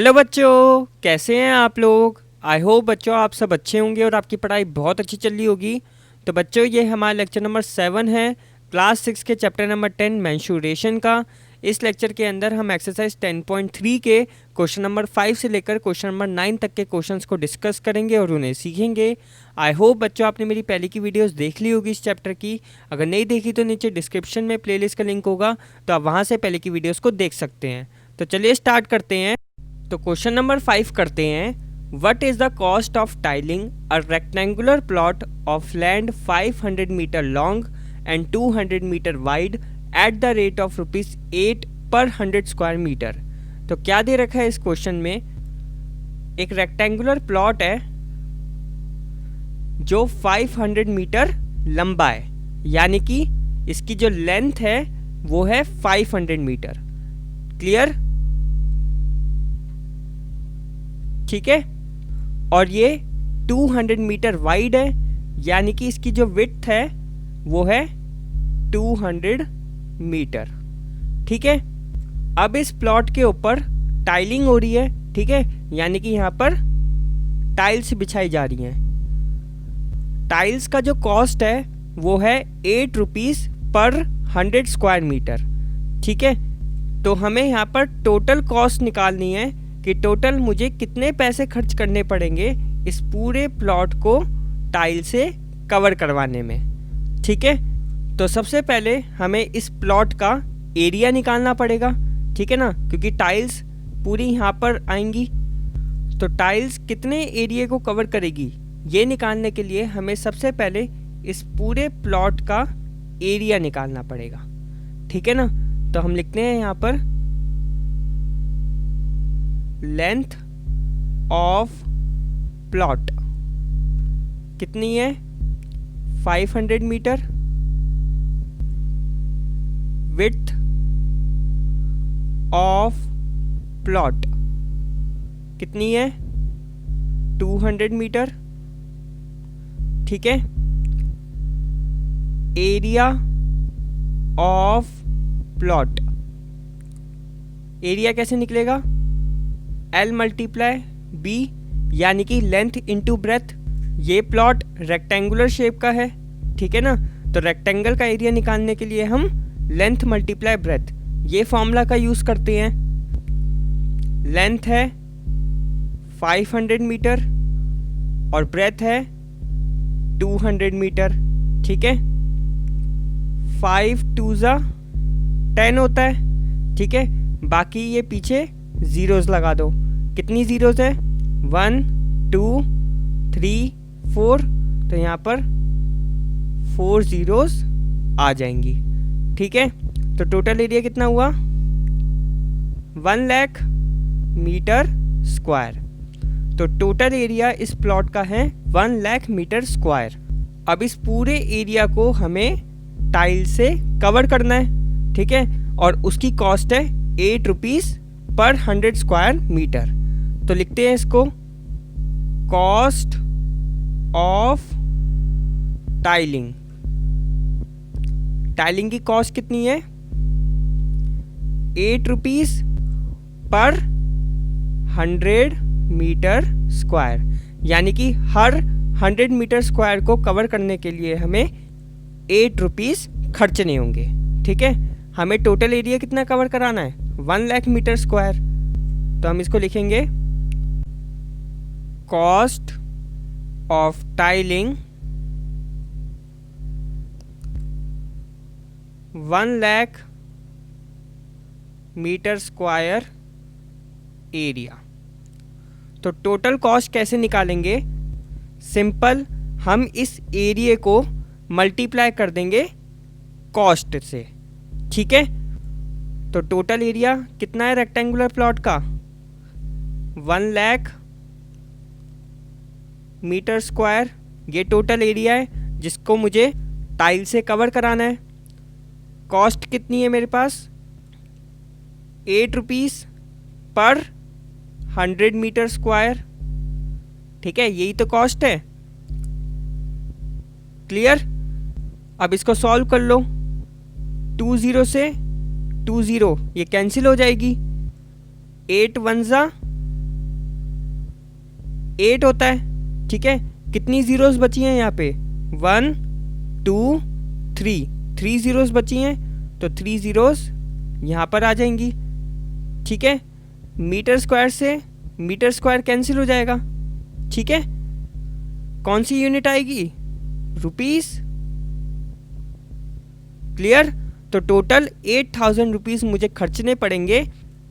Hello बच्चों, कैसे हैं आप लोग। आई होप बच्चों आप सब अच्छे होंगे और आपकी पढ़ाई बहुत अच्छी चल रही होगी। तो बच्चों ये हमारा लेक्चर नंबर 7 है, क्लास 6 के चैप्टर नंबर 10 मेंस्ट्रुएशन का। इस लेक्चर के अंदर हम एक्सरसाइज 10.3 के क्वेश्चन नंबर 5 से लेकर क्वेश्चन नंबर 9 तक के क्वेश्चंस को डिस्कस करेंगे और उन्हें सीखेंगे। आई होप बच्चों आपने मेरी पहले की वीडियोस देख ली होगी इस चैप्टर की। अगर नहीं देखी तो नीचे डिस्क्रिप्शन में प्लेलिस्ट का लिंक होगा, तो आप वहाँ से पहले की वीडियोज़ को देख सकते हैं। तो चलिए स्टार्ट करते हैं। तो क्वेश्चन नंबर 5 करते हैं। What is the cost of tiling a rectangular plot of land 500 metre long and 200 metre wide at the rate of ₹8 per 100 square metre. तो क्या दे रखा है इस क्वेश्चन में, एक रेक्टेंगुलर प्लॉट है जो 500 मीटर लंबा है, यानी कि इसकी जो लेंथ है वो है 500 मीटर। क्लियर, ठीक है। और ये 200 मीटर वाइड है, यानी कि इसकी जो विड्थ है वो है 200 मीटर। ठीक है। अब इस प्लॉट के ऊपर टाइलिंग हो रही है, ठीक है, यानी कि यहाँ पर टाइल्स बिछाई जा रही हैं। टाइल्स का जो कॉस्ट है वो है ₹8 पर 100 स्क्वायर मीटर। ठीक है। तो हमें यहाँ पर टोटल कॉस्ट निकालनी है कि टोटल मुझे कितने पैसे खर्च करने पड़ेंगे इस पूरे प्लॉट को टाइल से कवर करवाने में। ठीक है। तो सबसे पहले हमें इस प्लॉट का एरिया निकालना पड़ेगा, ठीक है ना, क्योंकि टाइल्स पूरी यहाँ पर आएंगी। तो टाइल्स कितने एरिया को कवर करेगी ये निकालने के लिए हमें सबसे पहले इस पूरे प्लॉट का एरिया निकालना पड़ेगा। ठीक है ना। तो हम लिखते हैं यहाँ पर लेंथ ऑफ प्लॉट कितनी है, 500 मीटर। विड्थ ऑफ प्लॉट कितनी है, 200 मीटर। ठीक है। एरिया ऑफ प्लॉट, एरिया कैसे निकलेगा, L मल्टीप्लाई B, यानी कि लेंथ इंटू ब्रेथ। ये प्लॉट रेक्टेंगुलर शेप का है, ठीक है ना। तो रेक्टेंगल का एरिया निकालने के लिए हम लेंथ मल्टीप्लाई ब्रेथ ये फॉर्मूला का यूज़ करते हैं। लेंथ है 500 मीटर और ब्रेथ है 200 मीटर। ठीक है। 5 2 जा 10 होता है, ठीक है। बाकी ये पीछे जीरोस लगा दो। कितनी जीरोस है, 1 2 3 4, तो यहाँ पर 4 जीरोस आ जाएंगी। ठीक है। तो टोटल एरिया कितना हुआ, 1 लाख मीटर स्क्वायर। तो टोटल एरिया इस प्लॉट का है 1 लाख मीटर स्क्वायर। अब इस पूरे एरिया को हमें टाइल से कवर करना है, ठीक है, और उसकी कॉस्ट है ₹8 पर 100 स्क्वायर मीटर। तो लिखते हैं इसको, कॉस्ट ऑफ टाइलिंग। टाइलिंग की कॉस्ट कितनी है, ₹8 पर 100 मीटर स्क्वायर, यानी कि हर 100 मीटर स्क्वायर को कवर करने के लिए हमें ₹8 खर्चने होंगे। ठीक है। हमें टोटल एरिया कितना कवर कराना है, 1 लाख मीटर स्क्वायर। तो हम इसको लिखेंगे, cost of tiling 1 lakh metre square area. तो टोटल कॉस्ट कैसे निकालेंगे, सिंपल, हम इस एरिया को मल्टीप्लाई कर देंगे कॉस्ट से। ठीक है। तो टोटल एरिया कितना है रेक्टेंगुलर प्लॉट का, 1 लाख मीटर स्क्वायर। ये टोटल एरिया है जिसको मुझे टाइल से कवर कराना है। कॉस्ट कितनी है मेरे पास, ₹8 पर 100 मीटर स्क्वायर। ठीक है, यही तो कॉस्ट है। क्लियर। अब इसको सॉल्व कर लो, 2 0 से 2 0 ये कैंसिल हो जाएगी, 8 1 जा 8 होता है। ठीक है, कितनी ज़ीरोज़ बची हैं यहाँ पे? 1 2 3, 3 ज़ीरोज़ बची हैं, तो 3 ज़ीरोज़ यहाँ पर आ जाएंगी। ठीक है, मीटर स्क्वायर से मीटर स्क्वायर कैंसिल हो जाएगा। ठीक है, कौन सी यूनिट आएगी? रुपीस। क्लियर? तो टोटल 8000 रुपीज़ मुझे खर्चने पड़ेंगे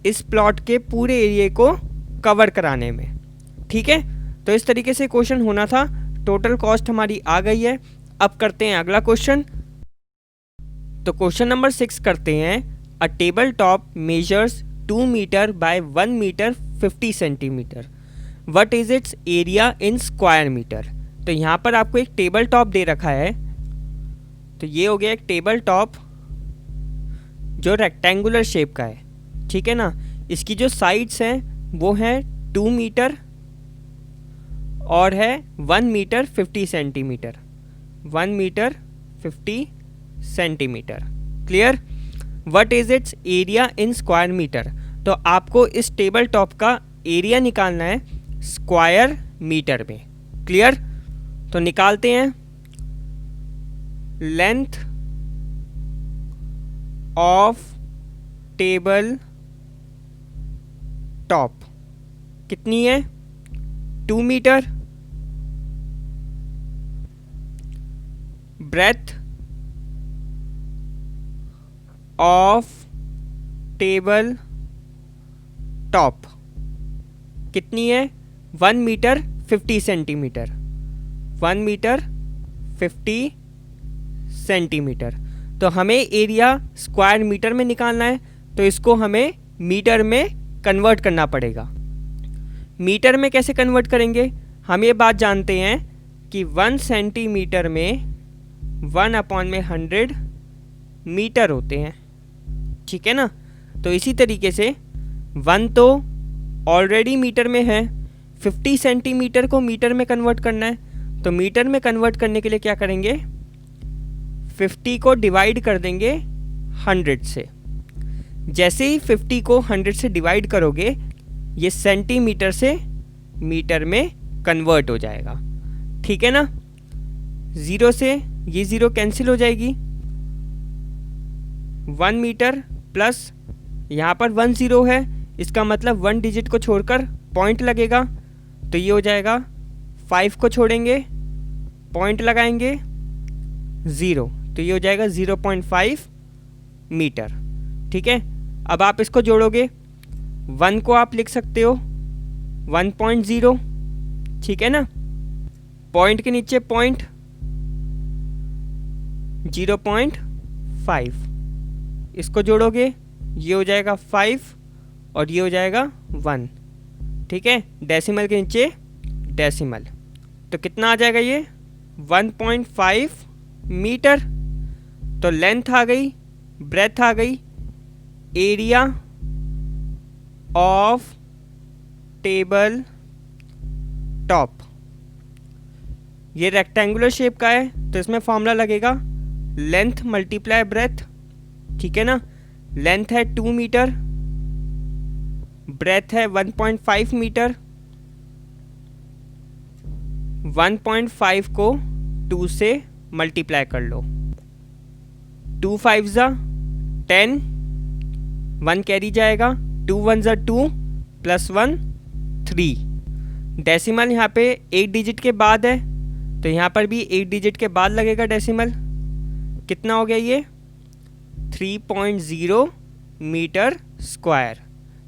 इस प्लॉट के पूरे एरिया को कवर कराने में। ठीक है, तो इस तरीके से क्वेश्चन होना था। टोटल कॉस्ट हमारी आ गई है। अब करते हैं अगला क्वेश्चन। तो क्वेश्चन नंबर 6 करते हैं। A table top measures 2 metre by 1 metre 50 centimetre. What is its area in square metre? तो यहाँ पर आपको एक टेबल टॉप दे रखा है। तो ये हो गया एक टेबल टॉप जो रेक्टेंगुलर शेप का है। ठीक है ना, इसकी जो साइड्स हैं वो हैं 2 मीटर और है 1 metre 50 centimetre. 1 metre 50 centimetre. Clear? What is its area in square metre? तो आपको इस टेबल टॉप का एरिया निकालना है स्क्वायर मीटर में। क्लियर? तो निकालते हैं। लेंथ ऑफ टेबल टॉप कितनी है? 2 metre. Breadth of table top कितनी है? 1 मीटर 50 सेंटीमीटर। 1 metre 50 centimetre. तो हमें एरिया स्क्वायर मीटर में निकालना है, तो इसको हमें मीटर में कन्वर्ट करना पड़ेगा। मीटर में कैसे कन्वर्ट करेंगे? हम ये बात जानते हैं कि 1 सेंटीमीटर में 1/100 मीटर होते हैं। ठीक है ना, तो इसी तरीके से 1 तो ऑलरेडी मीटर में है, 50 सेंटीमीटर को मीटर में कन्वर्ट करना है। तो मीटर में कन्वर्ट करने के लिए क्या करेंगे? 50 को डिवाइड कर देंगे 100 से। जैसे ही 50 को 100 से डिवाइड करोगे, ये सेंटीमीटर से मीटर में कन्वर्ट हो जाएगा। ठीक है ना, 0 से ये 0 कैंसिल हो जाएगी। 1 मीटर प्लस यहाँ पर 1 0 है, इसका मतलब 1 डिजिट को छोड़कर पॉइंट लगेगा, तो ये हो जाएगा 5 को छोड़ेंगे, पॉइंट लगाएंगे 0, तो ये हो जाएगा 0.5 मीटर। ठीक है, अब आप इसको जोड़ोगे, 1 को आप लिख सकते हो 1.0। ठीक है ना, पॉइंट के नीचे पॉइंट 0.5, इसको जोड़ोगे ये हो जाएगा 5 और ये हो जाएगा 1। ठीक है, डेसिमल के नीचे डेसिमल, तो कितना आ जाएगा ये? 1.5 मीटर। तो लेंथ आ गई, ब्रेथ आ गई, एरिया ऑफ टेबल टॉप ये रेक्टेंगुलर शेप का है, तो इसमें फॉर्मूला लगेगा लेंथ मल्टीप्लाई ब्रेथ। ठीक है ना, लेंथ है 2 मीटर, ब्रेथ है 1.5 मीटर। 1.5 को 2 से मल्टीप्लाई कर लो, 2 5 जा 10, 1 कैरी जाएगा, 2 1 जा 2 प्लस 1 3। डेसिमल यहाँ पे 1 डिजिट के बाद है, तो यहाँ पर भी 1 डिजिट के बाद लगेगा डेसिमल। कितना हो गया ये? 3.0 मीटर स्क्वायर।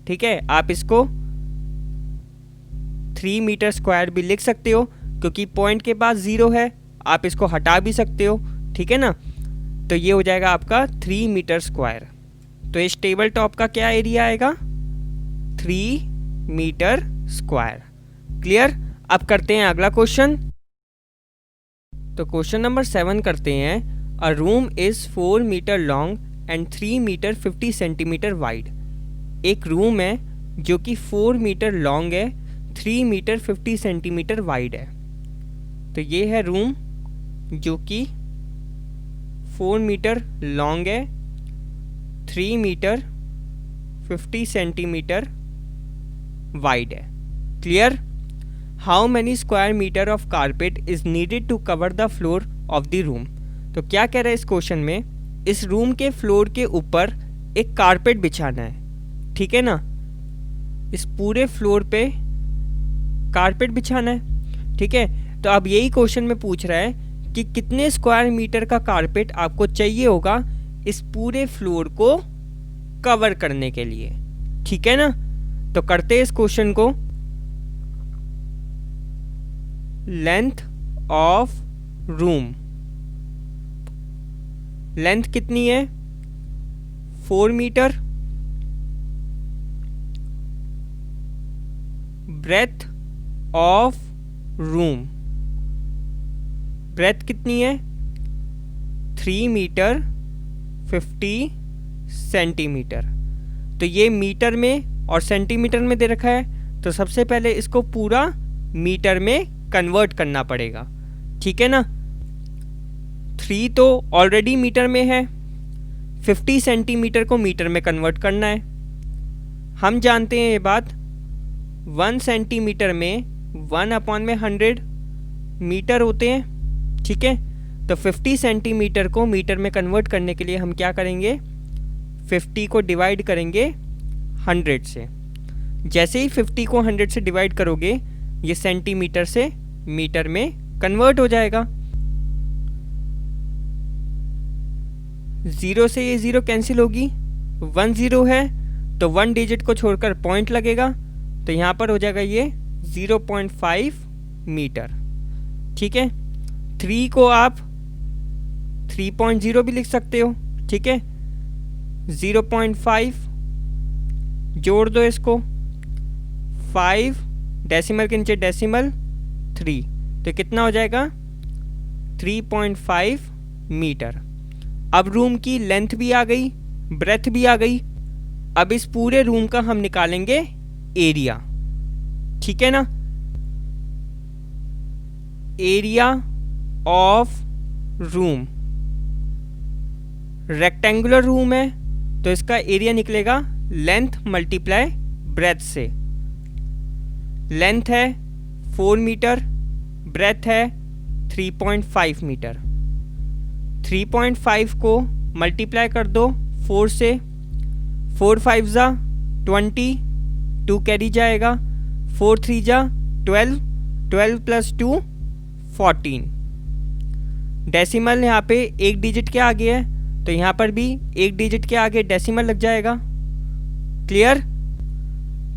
ठीक है, आप इसको 3 मीटर स्क्वायर भी लिख सकते हो, क्योंकि पॉइंट के बाद 0 है, आप इसको हटा भी सकते हो। ठीक है ना, तो ये हो जाएगा आपका 3 मीटर स्क्वायर। तो इस टेबल टॉप का क्या एरिया आएगा? 3 मीटर स्क्वायर। क्लियर? अब करते हैं अगला क्वेश्चन। तो क्वेश्चन नंबर 7 करते हैं। A room is 4 metre long and 3 metre 50 centimetre wide. एक रूम है जो कि 4 मीटर लॉन्ग है, 3 मीटर 50 सेंटीमीटर वाइड है। तो ये है रूम जो कि 4 मीटर लॉन्ग है, 3 मीटर 50 सेंटीमीटर वाइड है। Clear? How many square metre of carpet is needed to cover the floor of the room. तो क्या कह रहा है इस क्वेश्चन में, इस रूम के फ्लोर के ऊपर एक कारपेट बिछाना है, ठीक है ना, इस पूरे फ्लोर पे कारपेट बिछाना है, ठीक है। तो अब यही क्वेश्चन में पूछ रहा है कि कितने स्क्वायर मीटर का कारपेट आपको चाहिए होगा इस पूरे फ्लोर को कवर करने के लिए, ठीक है ना। तो करते हैं इस क्वेश्चन को। लेंथ ऑफ रूम, लेंथ कितनी है 4 metre, breadth of room, breadth कितनी है 3 मीटर 50 सेंटीमीटर। तो ये मीटर में और सेंटीमीटर में दे रखा है, तो सबसे पहले इसको पूरा मीटर में कन्वर्ट करना पड़ेगा, ठीक है ना। 3 तो ऑलरेडी मीटर में है, 50 सेंटीमीटर को मीटर में कन्वर्ट करना है। हम जानते हैं ये बात, 1 सेंटीमीटर में 1/100 मीटर होते हैं, ठीक है। तो 50 सेंटीमीटर को मीटर में कन्वर्ट करने के लिए हम क्या करेंगे, 50 को डिवाइड करेंगे 100 से। जैसे ही 50 को 100 से डिवाइड करोगे ये सेंटीमीटर से मीटर में कन्वर्ट हो जाएगा। 0 से ये 0 कैंसिल होगी, 1 0 है तो 1 डिजिट को छोड़कर पॉइंट लगेगा, तो यहाँ पर हो जाएगा ये 0.5 मीटर, ठीक है। 3 को आप 3.0 भी लिख सकते हो, ठीक है। 0.5 जोड़ दो इसको, 5 डेसिमल के नीचे डेसिमल 3, तो कितना हो जाएगा 3.5 मीटर। अब रूम की लेंथ भी आ गई, ब्रेथ भी आ गई। अब इस पूरे रूम का हम निकालेंगे एरिया, ठीक है ना। Area of room, rectangular room है तो इसका एरिया निकलेगा लेंथ मल्टीप्लाई ब्रेथ से। लेंथ है 4 मीटर, ब्रेथ है 3.5 मीटर। 3.5 को मल्टीप्लाई कर दो 4 से, 4 5 जा 20, 2 कैरी जाएगा, 4 3 जा 12, 12 प्लस 2 14। डेसिमल यहाँ पे एक डिजिट के आगे है तो यहाँ पर भी एक डिजिट के आगे डेसिमल लग जाएगा, क्लियर।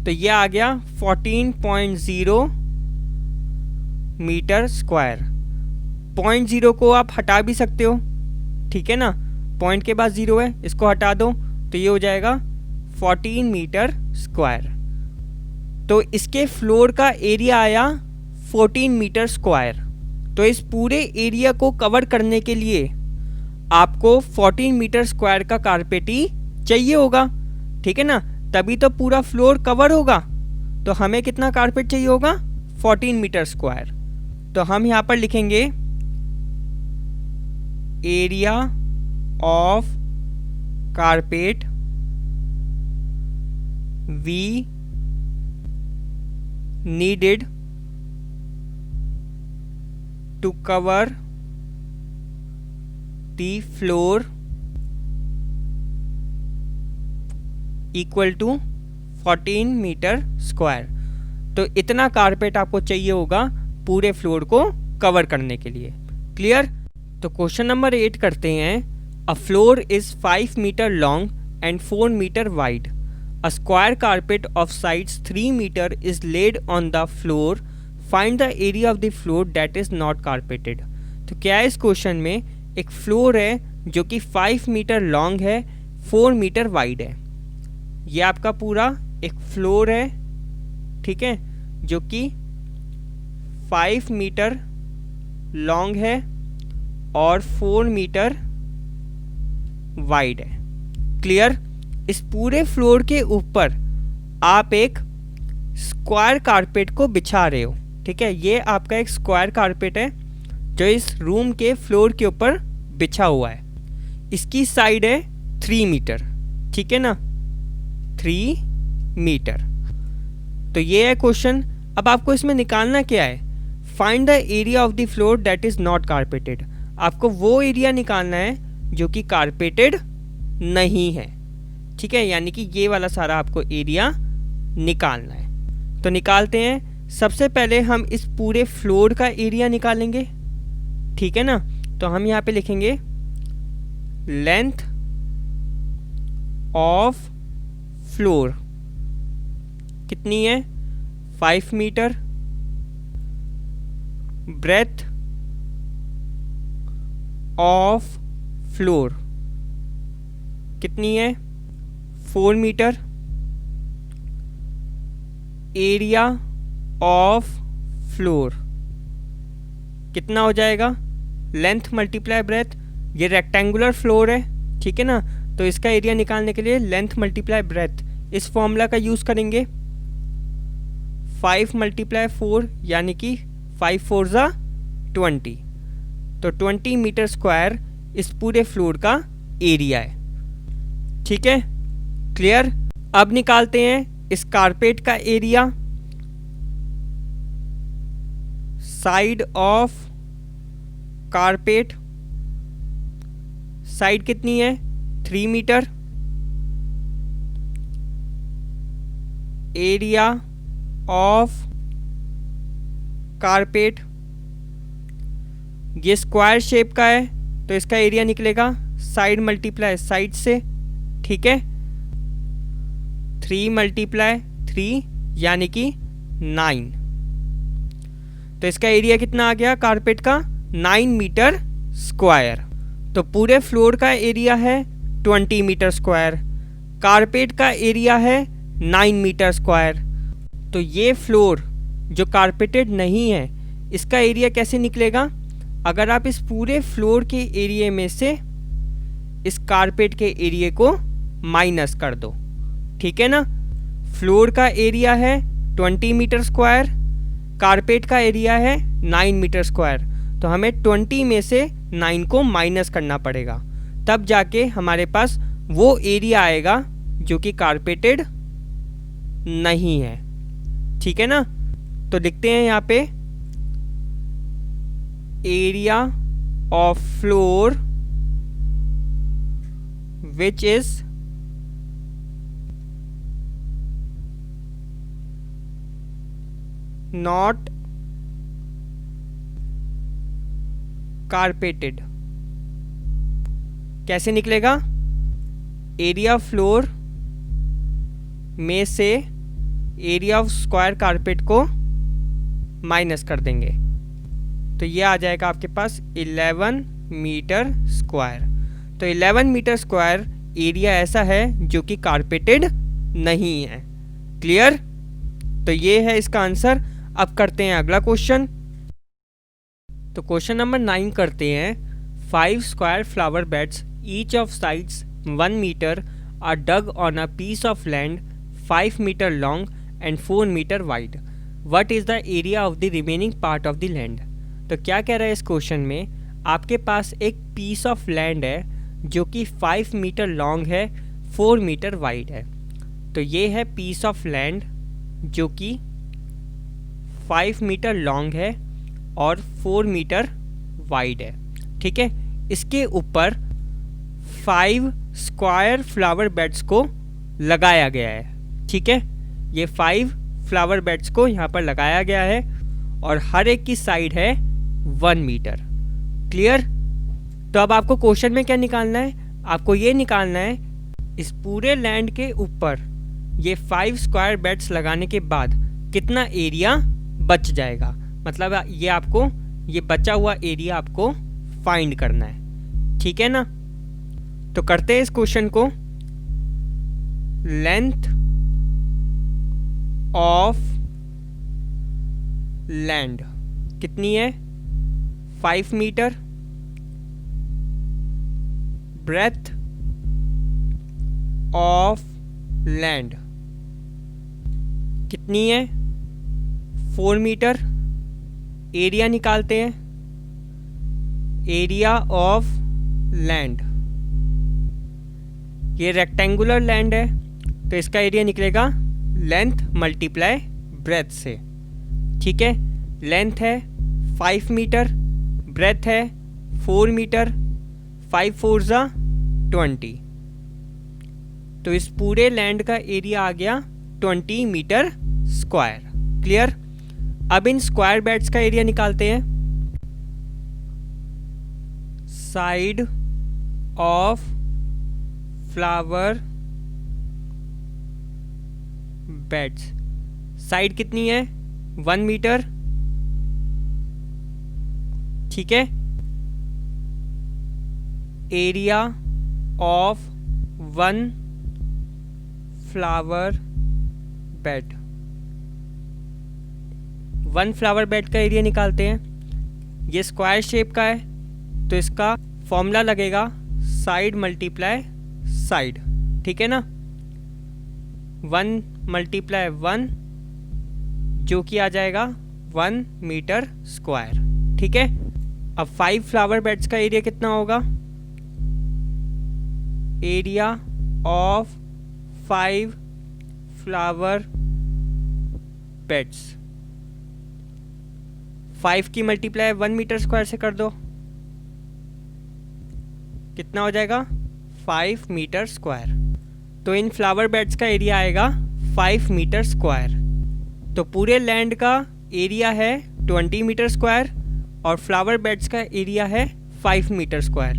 तो ये आ गया 14.0 मीटर स्क्वायर। 0.0 को आप हटा भी सकते हो, ठीक है ना, पॉइंट के बाद 0 है, इसको हटा दो तो ये हो जाएगा 14 मीटर स्क्वायर। तो इसके फ्लोर का एरिया आया 14 मीटर स्क्वायर। तो इस पूरे एरिया को कवर करने के लिए आपको 14 मीटर स्क्वायर का कारपेट ही चाहिए होगा, ठीक है ना, तभी तो पूरा फ्लोर कवर होगा। तो हमें कितना कारपेट चाहिए होगा 14 मीटर स्क्वायर। तो हम यहाँ पर लिखेंगे area of carpet we needed to cover the floor equal to 14 metre square. तो इतना कारपेट आपको चाहिए होगा पूरे फ्लोर को कवर करने के लिए, क्लियर। तो क्वेश्चन नंबर 8 करते हैं। A floor is 5 metre long and 4 metre wide. A square carpet of sides 3 metre is laid on the floor. Find the area of the floor that is not carpeted. तो क्या है, इस question में एक floor है जो कि 5 metre long है, 4 मीटर वाइड है। ये आपका पूरा एक फ्लोर है, ठीक है, जो कि 5 मीटर लॉन्ग है और 4 मीटर वाइड है, क्लियर। इस पूरे फ्लोर के ऊपर आप एक स्क्वायर कारपेट को बिछा रहे हो, ठीक है। ये आपका एक स्क्वायर कारपेट है जो इस रूम के फ्लोर के ऊपर बिछा हुआ है। इसकी साइड है 3 मीटर, ठीक है ना, 3 मीटर। तो ये है क्वेश्चन। अब आपको इसमें निकालना क्या है, find the area of the floor that is not carpeted. आपको वो एरिया निकालना है जो कि कारपेटेड नहीं है, ठीक है, यानी कि ये वाला सारा आपको एरिया निकालना है। तो निकालते हैं। सबसे पहले हम इस पूरे फ्लोर का एरिया निकालेंगे, ठीक है ना। तो हम यहाँ पे लिखेंगे लेंथ ऑफ फ्लोर कितनी है, 5 मीटर। ब्रेथ ऑफ फ्लोर कितनी है, 4 मीटर। एरिया ऑफ फ्लोर कितना हो जाएगा, लेंथ मल्टीप्लाई ब्रेथ। ये रेक्टेंगुलर फ्लोर है, ठीक है ना, तो इसका एरिया निकालने के लिए लेंथ मल्टीप्लाई ब्रेथ इस फॉर्मूला का यूज़ करेंगे। 5 × 4 यानी कि 5 4 ज़ा 20, तो 20 मीटर स्क्वायर इस पूरे फ्लोर का एरिया है, ठीक है, क्लियर। अब निकालते हैं इस कारपेट का area. Side of carpet, side कितनी है, 3 मीटर। एरिया ऑफ कारपेट, ये स्क्वायर शेप का है तो इसका एरिया निकलेगा साइड मल्टीप्लाई साइड से, ठीक है। 3 × 3 यानी कि 9, तो इसका एरिया कितना आ गया कारपेट का, 9 मीटर स्क्वायर। तो पूरे फ्लोर का एरिया है 20 मीटर स्क्वायर, कारपेट का एरिया है 9 मीटर स्क्वायर। तो ये फ्लोर जो कारपेटेड नहीं है इसका एरिया कैसे निकलेगा, अगर आप इस पूरे फ्लोर के एरिया में से इस कारपेट के एरिया को माइनस कर दो, ठीक है ना। फ्लोर का एरिया है 20 मीटर स्क्वायर, कारपेट का एरिया है 9 मीटर स्क्वायर, तो हमें 20 में से 9 को माइनस करना पड़ेगा, तब जाके हमारे पास वो एरिया आएगा जो कि कारपेटेड नहीं है, ठीक है ना। तो लिखते हैं यहाँ पे area of floor which is not carpeted. कैसे निकलेगा, एरिया फ्लोर में से एरिया ऑफ स्क्वायर कारपेट को माइनस कर देंगे, तो ये आ जाएगा आपके पास 11 मीटर स्क्वायर। तो 11 मीटर स्क्वायर एरिया ऐसा है जो कि कारपेटेड नहीं है, क्लियर। तो ये है इसका आंसर। अब करते हैं अगला क्वेश्चन। तो क्वेश्चन नंबर 9 करते हैं। 5 square flower beds each of sides 1 metre are dug on a piece of land 5 metre long and 4 metre wide. What is the area of the remaining part of the land. तो क्या कह रहा है इस question में, आपके पास एक piece of land है जो कि 5 मीटर लॉन्ग है, 4 मीटर वाइड है। तो ये है पीस ऑफ लैंड जो कि 5 मीटर लॉन्ग है और 4 मीटर वाइड है, ठीक है। इसके ऊपर 5 स्क्वायर फ्लावर बेड्स को लगाया गया है, ठीक है। ये 5 फ्लावर बेड्स को यहाँ पर लगाया गया है और हर एक की साइड है 1 मीटर, क्लियर। तो अब आपको क्वेश्चन में क्या निकालना है, आपको ये निकालना है इस पूरे लैंड के ऊपर ये 5 स्क्वायर बेड्स लगाने के बाद कितना एरिया बच जाएगा। मतलब ये आपको ये बचा हुआ एरिया आपको फाइंड करना है, ठीक है ना। तो करते हैं इस क्वेश्चन को। लेंथ ऑफ लैंड कितनी है, 5 मीटर। ब्रेथ ऑफ लैंड कितनी है, 4 मीटर। एरिया निकालते हैं, एरिया ऑफ लैंड, ये रेक्टेंगुलर लैंड है तो इसका एरिया निकलेगा लेंथ मल्टीप्लाई ब्रेथ से, ठीक है। लेंथ है 5 मीटर, ब्रेथ है 4 मीटर, 5 4 जा 20। तो इस पूरे लैंड का एरिया आ गया 20 मीटर स्क्वायर। क्लियर। अब इन स्क्वायर बेड्स का एरिया निकालते हैं। Side of flower beds, side कितनी है 1 मीटर, ठीक है। Area of 1 flower bed, 1 flower bed का एरिया निकालते हैं। ये स्क्वायर शेप का है तो इसका फॉर्मूला लगेगा साइड मल्टीप्लाई साइड, ठीक है ना। 1 मल्टीप्लाई 1 जो कि आ जाएगा 1 मीटर स्क्वायर, ठीक है। अब 5 फ्लावर बेड्स का एरिया कितना होगा? एरिया ऑफ 5 फ्लावर बेड्स, 5 की मल्टीप्लाई 1 मीटर स्क्वायर से कर दो, कितना हो जाएगा 5 मीटर स्क्वायर। तो इन फ्लावर बेड्स का एरिया आएगा 5 मीटर स्क्वायर। तो पूरे लैंड का एरिया है 20 मीटर स्क्वायर और फ्लावर बेड्स का एरिया है 5 मीटर स्क्वायर।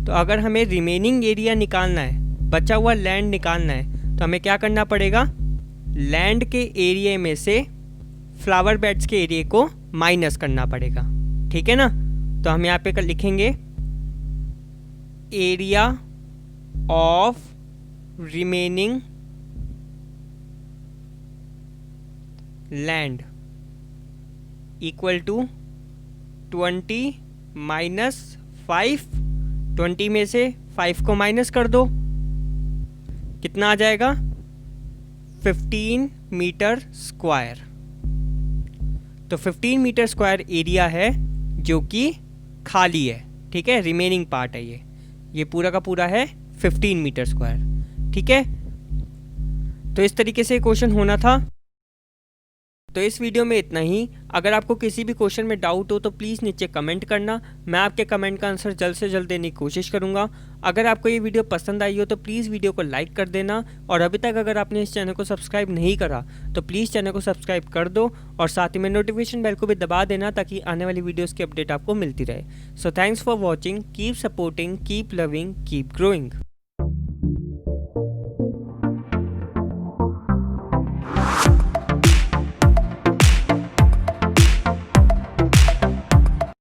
तो अगर हमें रिमेनिंग एरिया निकालना है, बचा हुआ लैंड निकालना है, तो हमें क्या करना पड़ेगा? लैंड के एरिया में से फ्लावर बेड्स के एरिया को माइनस करना पड़ेगा, ठीक है ना। तो हम यहाँ पे लिखेंगे area of remaining land equal to 20 minus 5। 20 में से 5 को माइनस कर दो, कितना आ जाएगा 15 मीटर स्क्वायर। तो 15 मीटर स्क्वायर एरिया है जो कि खाली है, ठीक है, रिमेनिंग पार्ट है ये पूरा का पूरा है 15 मीटर स्क्वायर, ठीक है। तो इस तरीके से क्वेश्चन होना था। तो इस वीडियो में इतना ही। अगर आपको किसी भी क्वेश्चन में डाउट हो तो प्लीज़ नीचे कमेंट करना, मैं आपके कमेंट का आंसर जल्द से जल्द देने की कोशिश करूंगा। अगर आपको ये वीडियो पसंद आई हो तो प्लीज़ वीडियो को लाइक कर देना, और अभी तक अगर आपने इस चैनल को सब्सक्राइब नहीं करा तो प्लीज़ चैनल को सब्सक्राइब कर दो, और साथ ही में नोटिफिकेशन बेल को भी दबा देना ताकि आने वाली वीडियोज़ की अपडेट आपको मिलती रहे। So thanks for watching, keep supporting, keep loving, keep growing.